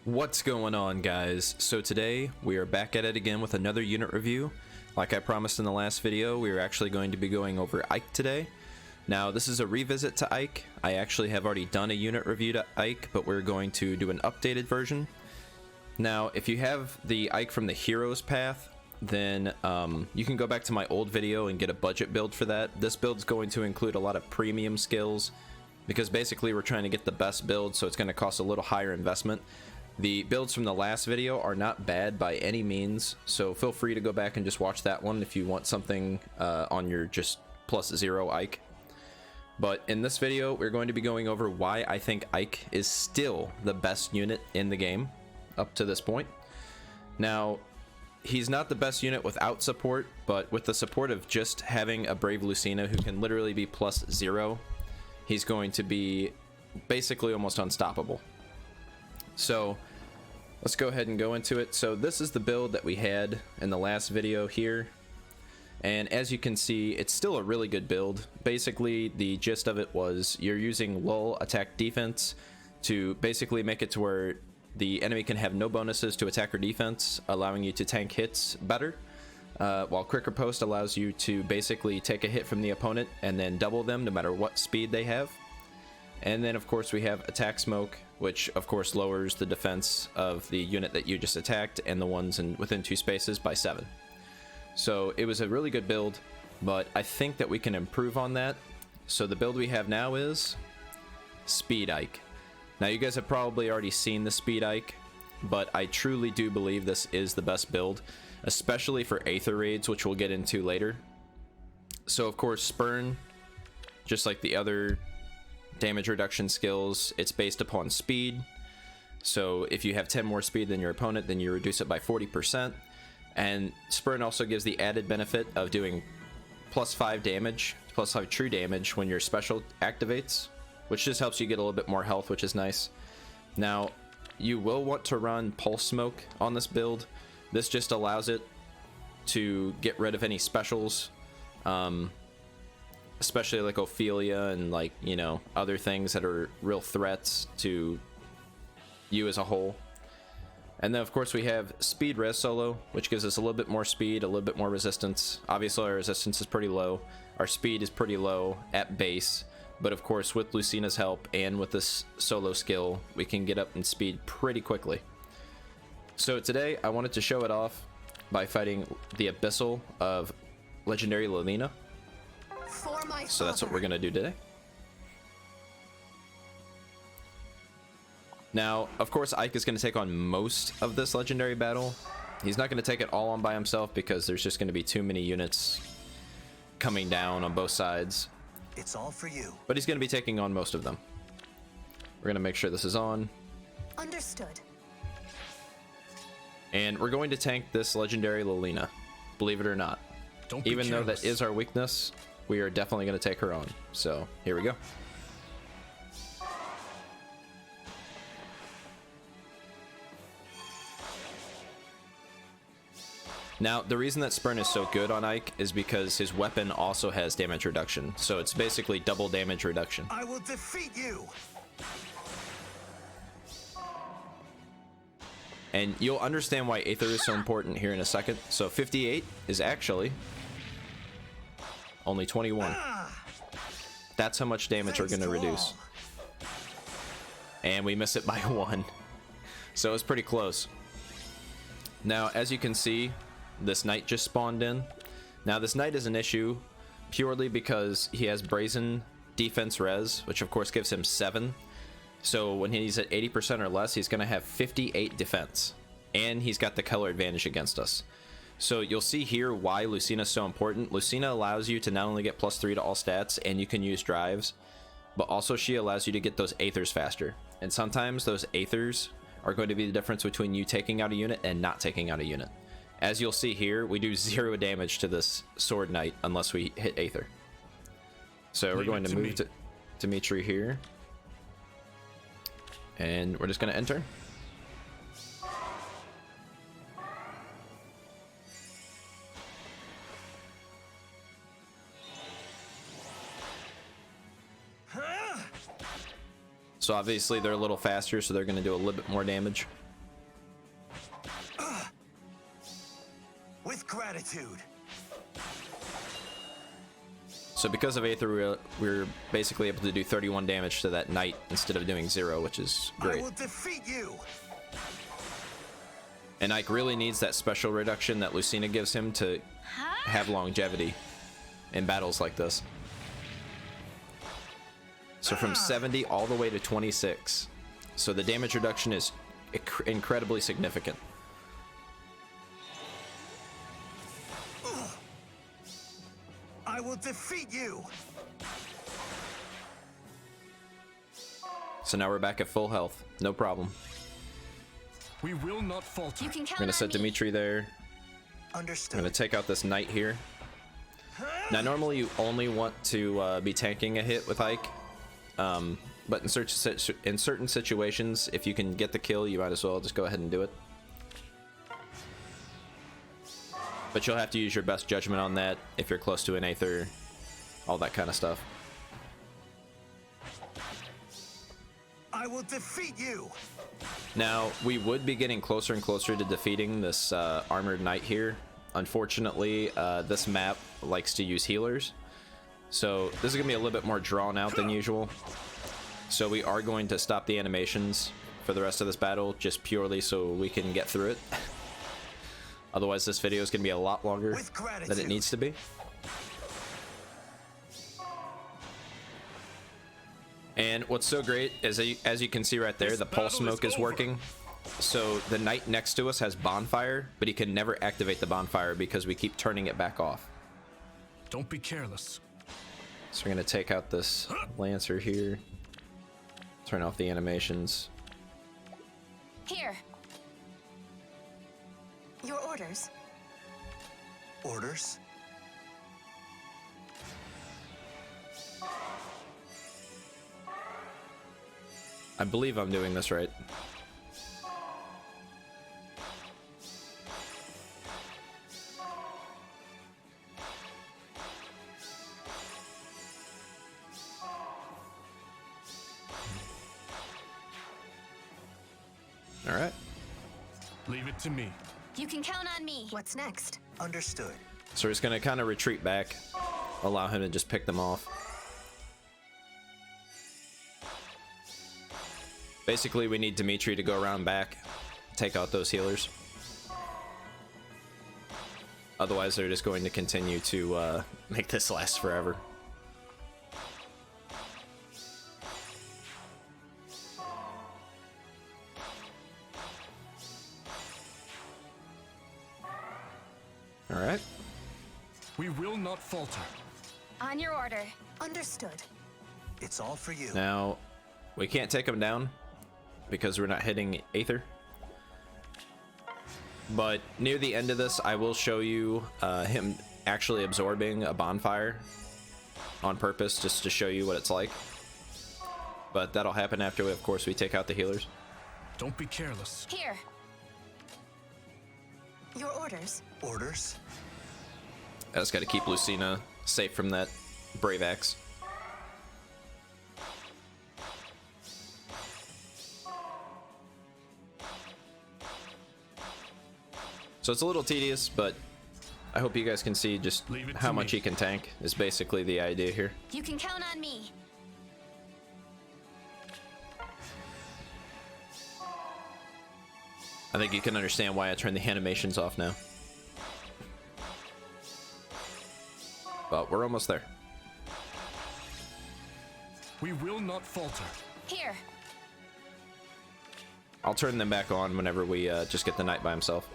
What's going on, guys? So today we are back at it again with another unit review. Like I promised in the last video, we are actually going to be going over Ike today. Now this is a revisit to Ike. I actually have already done a unit review to Ike, but we're going to do an updated version. Now if you have the Ike from the Heroes path, then you can go back to my old video and get a budget build for that. This build's going to include a lot of premium skills because basically we're trying to get the best build, so it's going to cost a little higher investment. The builds from the last video are not bad by any means, so feel free to go back and just watch that one if you want something on your just +0 Ike. But in this video, we're going to be going over why I think Ike is still the best unit in the game up to this point. Now, he's not the best unit without support, but with the support of just having a Brave Lucina who can literally be +0, he's going to be basically almost unstoppable. So let's go ahead and go into it. So this is the build that we had in the last video here, and as you can see, it's still a really good build. Basically the gist of it was you're using lull attack defense to basically make it to where the enemy can have no bonuses to attack or defense, allowing you to tank hits better, while quicker post allows you to basically take a hit from the opponent and then double them no matter what speed they have. And then of course we have attack smoke, which of course lowers the defense of the unit that you just attacked and the ones within 2 spaces by 7. So it was a really good build, but I think that we can improve on that. So the build we have now is Speed Ike. Now you guys have probably already seen the Speed Ike, but I truly do believe this is the best build, especially for Aether raids, which we'll get into later. So of course Spurn, just like the other damage reduction skills, it's based upon speed. So if you have 10 more speed than your opponent, then you reduce it by 40%. And Spurn also gives the added benefit of doing +5 damage, +5 true damage when your special activates, which just helps you get a little bit more health, which is nice. Now you will want to run Pulse Smoke on this build. This just allows it to get rid of any specials, especially like Ophelia and, like, you know, other things that are real threats to you as a whole. And then of course we have Speed Res Solo, which gives us a little bit more speed, a little bit more resistance. Obviously our resistance is pretty low, our speed is pretty low at base, but of course with Lucina's help and with this solo skill, we can get up in speed pretty quickly. So today I wanted to show it off by fighting the Abyssal of Legendary Lolina. So that's what we're gonna do today. Now, of course, Ike is gonna take on most of this legendary battle. He's not gonna take it all on by himself because there's just gonna be too many units coming down on both sides. It's all for you. But he's gonna be taking on most of them. We're gonna make sure this is on. Understood. And we're going to tank this legendary Lolina, believe it or not. Even though that is our weakness, we are definitely going to take her on. So here we go. Now the reason that Spurn is so good on Ike is because his weapon also has damage reduction, so it's basically double damage reduction. I will defeat you. And you'll understand why Aether is so important here in a second. So 58 is actually only 21. That's how much damage we're going to reduce. And we miss it by 1. So it's pretty close. Now, as you can see, this knight just spawned in. Now, this knight is an issue purely because he has Brazen Defense Res, which of course gives him 7. So when he's at 80% or less, he's going to have 58 defense. And he's got the color advantage against us. So you'll see here why Lucina is so important. Lucina allows you to not only get +3 to all stats, and you can use drives, but also she allows you to get those Aethers faster. And sometimes those Aethers are going to be the difference between you taking out a unit and not taking out a unit. As you'll see here, we do 0 damage to this Sword Knight unless we hit Aether. So we're going to move to Dimitri here. And we're just going to enter. So obviously they're a little faster, so they're going to do a little bit more damage. With gratitude. So because of Aether, we're basically able to do 31 damage to that knight instead of doing 0, which is great. I will defeat you. And Ike really needs that special reduction that Lucina gives him to have longevity in battles like this. So from 70 all the way to 26. So the damage reduction is incredibly significant. I will defeat you. So now we're back at full health. No problem. We will not falter. You can count We're gonna set on me. Dimitri there. Understood. I'm gonna take out this knight here. Now normally you only want to be tanking a hit with Ike. But in certain situations, if you can get the kill, you might as well just go ahead and do it. But you'll have to use your best judgment on that if you're close to an Aether, all that kind of stuff. I will defeat you. Now, we would be getting closer and closer to defeating this armored knight here. Unfortunately, this map likes to use healers. So this is going to be a little bit more drawn out than usual. So we are going to stop the animations for the rest of this battle, just purely so we can get through it. Otherwise, this video is going to be a lot longer than it needs to be. And what's so great is, as you can see right there, the pulse smoke is working. So the knight next to us has bonfire, but he can never activate the bonfire because we keep turning it back off. Don't be careless. So we're going to take out this lancer here. Turn off the animations. Here. Your orders. Orders? I believe I'm doing this right. All right. Leave it to me. You can count on me. What's next? Understood. So we're just going to kind of retreat back, allow him to just pick them off. Basically, we need Dimitri to go around back, take out those healers. Otherwise, they're just going to continue to make this last forever. All right. We will not falter. On your order. Understood. It's all for you. Now, we can't take him down because we're not hitting Aether. But near the end of this, I will show you him actually absorbing a bonfire on purpose, just to show you what it's like. But that'll happen after, of course, we take out the healers. Don't be careless. Here. Your orders. Orders? I just got to keep Lucina safe from that Brave Axe. So it's a little tedious, but I hope you guys can see just how much he can tank is basically the idea here. You can count on me. I think you can understand why I turned the animations off now. But we're almost there. We will not falter. Here. I'll turn them back on whenever we just get the knight by himself.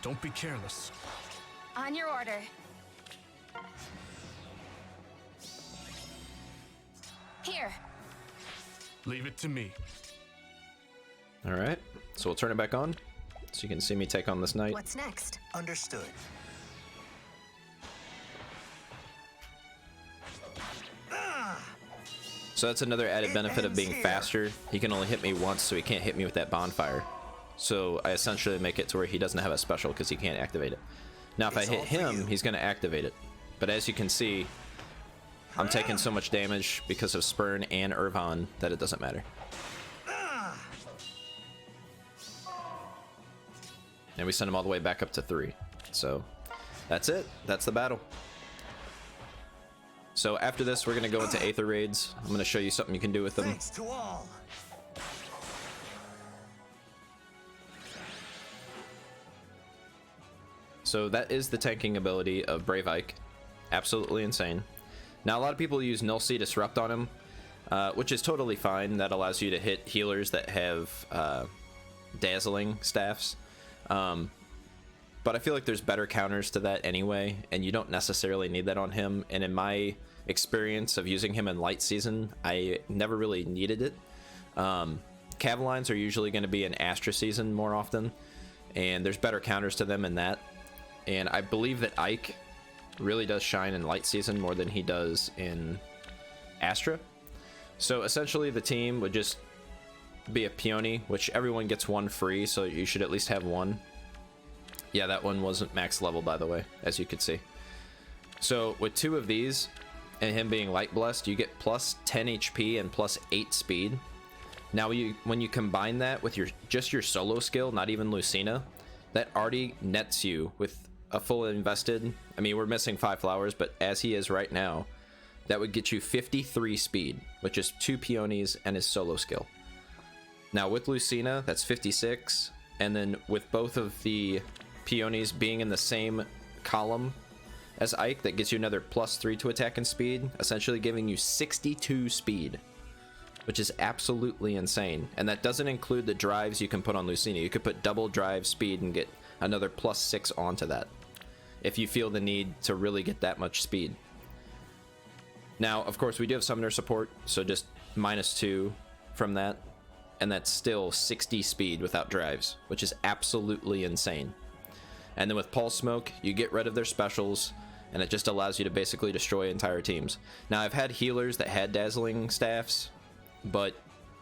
Don't be careless. On your order. Here. Leave it to me. All right, so we'll turn it back on so you can see me take on this knight. What's next? Understood. So that's another added benefit of being faster. He can only hit me once, so he can't hit me with that bonfire. So I essentially make it to where he doesn't have a special because he can't activate it. Now if I hit him, he's going to activate it. But as you can see, I'm taking so much damage because of Spurn and Irvan that it doesn't matter. and we send him all the way back up to 3. So that's it. That's the battle. So after this, we're going to go into Aether Raids. I'm going to show you something you can do with them. Thanks to all. So that is the tanking ability of Brave Ike. Absolutely insane. Now, a lot of people use Null Sea Disrupt on him, which is totally fine. That allows you to hit healers that have dazzling staffs. But I feel like there's better counters to that anyway, and you don't necessarily need that on him. And in my experience of using him in Light Season, I never really needed it. Cavalines are usually going to be in Astra Season more often, and there's better counters to them in that. And I believe that Ike really does shine in Light Season more than he does in Astra. So essentially the team would just be a Peony, which everyone gets one free, so you should at least have one. Yeah, that one wasn't max level, by the way, as you could see. So with 2 of these, and him being Light Blessed, you get plus 10 HP and plus 8 speed. Now, when you combine that with just your solo skill, not even Lucina, that already nets you with a full invested. I mean, we're missing 5 flowers, but as he is right now, that would get you 53 speed, which is 2 Peonies and his solo skill. Now, with Lucina, that's 56, and then with both of the Peonies being in the same column as Ike, that gets you another plus 3 to attack and speed, essentially giving you 62 speed, which is absolutely insane. And that doesn't include the drives you can put on Lucina. You could put double drive speed and get another plus 6 onto that if you feel the need to really get that much speed. Now, of course, we do have summoner support, so just -2 from that, and that's still 60 speed without drives, which is absolutely insane. And then with Pulse Smoke, you get rid of their specials, and it just allows you to basically destroy entire teams. Now, I've had healers that had dazzling staffs, but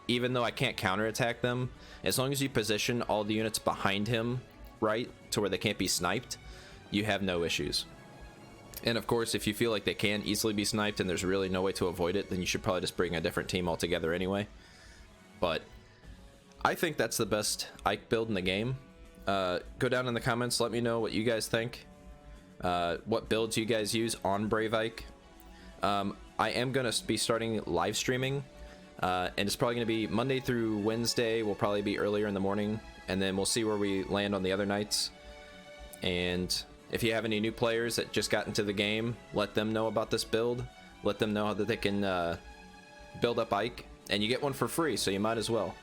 even though I can't counterattack them, as long as you position all the units behind him right to where they can't be sniped, you have no issues. And of course, if you feel like they can easily be sniped and there's really no way to avoid it, then you should probably just bring a different team altogether anyway. But I think that's the best Ike build in the game. Go down in the comments, let me know what you guys think. What builds you guys use on Brave Ike. I am going to be starting live streaming, and it's probably going to be Monday through Wednesday. Will probably be earlier in the morning, and then we'll see where we land on the other nights. And if you have any new players that just got into the game, let them know about this build. Let them know that they can build up Ike, and you get one for free, so you might as well.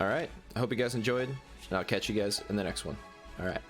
Alright, I hope you guys enjoyed, and I'll catch you guys in the next one. Alright.